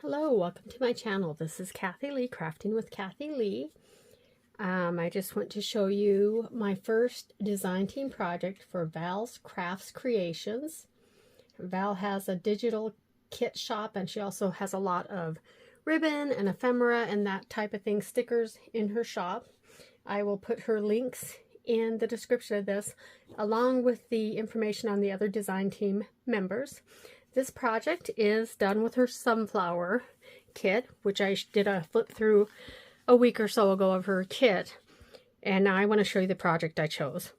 Hello, welcome to my channel. This is Kathy Lee, Crafting with Kathy Lee. I just want to show you my first design team project for Vals Crafts Creations. Val has a digital kit shop, and she also has a lot of ribbon and ephemera and that type of thing, stickers in her shop. I will put her links in the description of this, along with the information on the other design team members. This project is done with her sunflower kit, which I did a flip through a week or so ago of her kit. And now I want to show you the project I chose.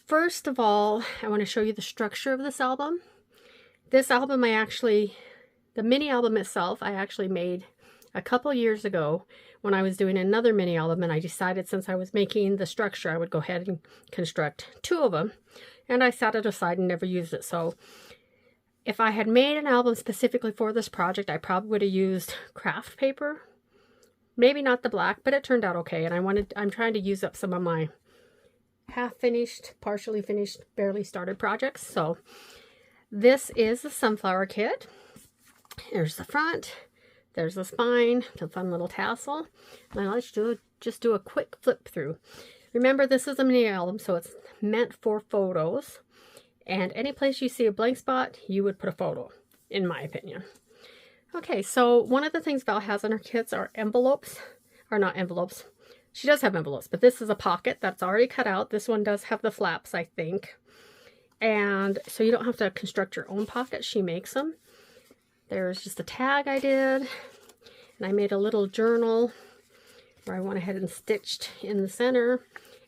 First of all, I want to show you the structure of this album. This album the mini album itself, I actually made a couple years ago when I was doing another mini album, and I decided since I was making the structure, I would go ahead and construct two of them. And I set it aside and never used it. So if I had made an album specifically for this project, I probably would have used craft paper. Maybe not the black, but it turned out okay. And I'm trying to use up some of my half-finished, partially finished, barely started projects. So this is the sunflower kit. There's the front. There's the spine, the fun little tassel. And let's just do a quick flip through. Remember, this is a mini album, so it's meant for photos. And any place you see a blank spot, you would put a photo, in my opinion. Okay, so one of the things Val has in her kits are envelopes, or not envelopes. She does have envelopes, but this is a pocket that's already cut out. This one does have the flaps, I think. And so you don't have to construct your own pockets. She makes them. There's just a tag I did. And I made a little journal where I went ahead and stitched in the center.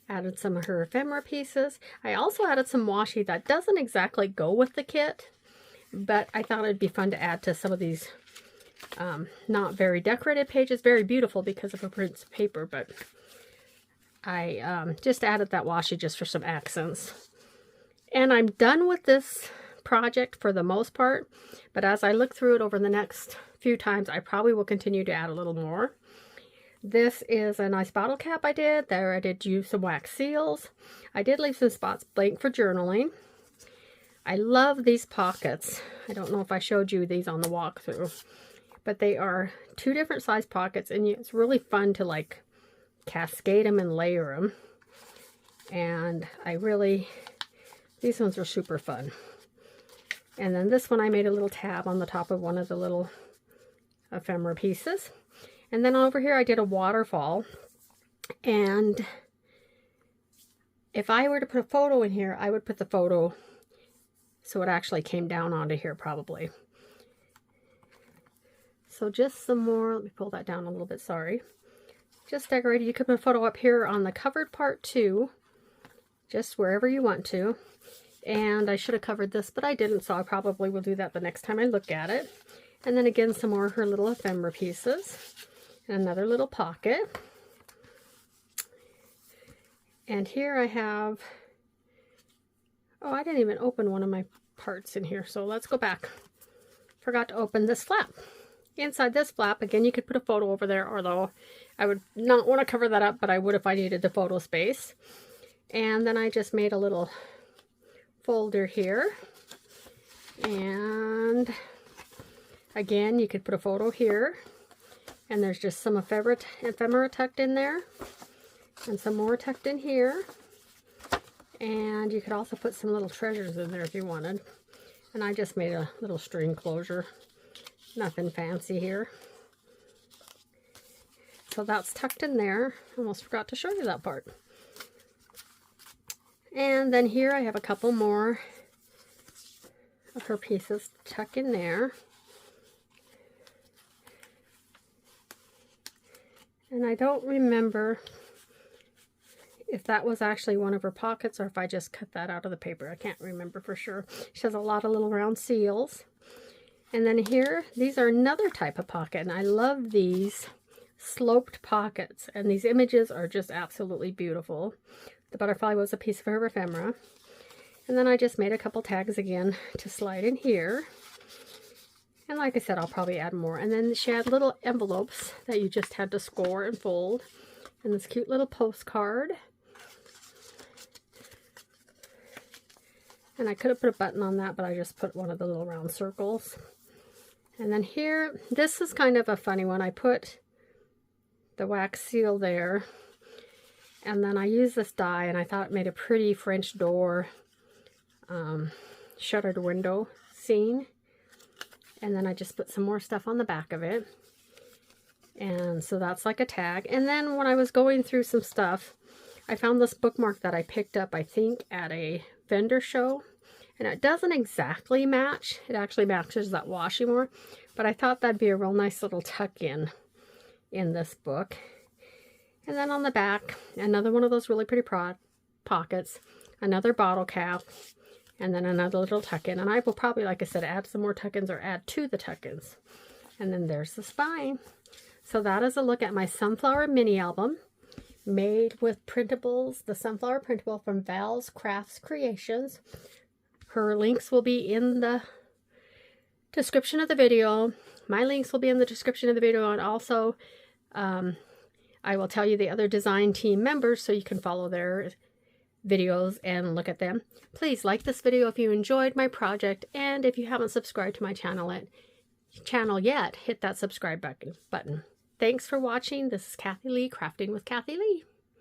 Added some of her ephemera pieces. I also added some washi that doesn't exactly go with the kit, but I thought it'd be fun to add to some of these not very decorated pages. Very beautiful because of her prints paper, but I just added that washi just for some accents. And I'm done with this project for the most part, but as I look through it over the next few times, I probably will continue to add a little more. This is a nice bottle cap I did. There I did use some wax seals. I did leave some spots blank for journaling. I love these pockets. I don't know if I showed you these on the walkthrough, but they are two different size pockets, and it's really fun to like cascade them and layer them. And these ones are super fun. And then this one I made a little tab on the top of one of the little ephemera pieces. And then over here I did a waterfall, and if I were to put a photo in here, I would put the photo so it actually came down onto here probably. So just some more, let me pull that down a little bit, sorry. Just decorated. You could put a photo up here on the covered part too, just wherever you want to. And I should have covered this, but I didn't, so I probably will do that the next time I look at it. And then again, some more of her little ephemera pieces. Another little pocket. And here I have, oh, I didn't even open one of my parts in here, so let's go back. Forgot to open this flap. Inside this flap, again, you could put a photo over there, although I would not want to cover that up, but I would if I needed the photo space. And then I just made a little folder here. And again, you could put a photo here. And there's just some ephemera tucked in there. And some more tucked in here. And you could also put some little treasures in there if you wanted. And I just made a little string closure. Nothing fancy here. So that's tucked in there. Almost forgot to show you that part. And then here I have a couple more of her pieces tucked in there. And I don't remember if that was actually one of her pockets or if I just cut that out of the paper. I can't remember for sure. She has a lot of little round seals. And then here, these are another type of pocket. And I love these sloped pockets. And these images are just absolutely beautiful. The butterfly was a piece of her ephemera. And then I just made a couple tags again to slide in here. And like I said, I'll probably add more. And then she had little envelopes that you just had to score and fold. And this cute little postcard. And I could have put a button on that, but I just put one of the little round circles. And then here, this is kind of a funny one. I put the wax seal there, and then I used this die, and I thought it made a pretty French door shuttered window scene. And then I just put some more stuff on the back of it. And so that's like a tag. And then when I was going through some stuff, I found this bookmark that I picked up, I think, at a vendor show. And it doesn't exactly match. It actually matches that washi more. But I thought that'd be a real nice little tuck-in in this book. And then on the back, another one of those really pretty pockets. Another bottle cap. And then another little tuck-in. And I will probably, like I said, add some more tuck-ins or add to the tuck-ins. And then there's the spine. So that is a look at my sunflower mini album made with printables. The sunflower printable from Vals Crafts Creations. Her links will be in the description of the video. My links will be in the description of the video. And also, I will tell you the other design team members so you can follow their videos and look at them. Please like this video if you enjoyed my project, and if you haven't subscribed to my channel yet, hit that subscribe button. Thanks for watching. This is Kathy Lee, Crafting with Kathy Lee.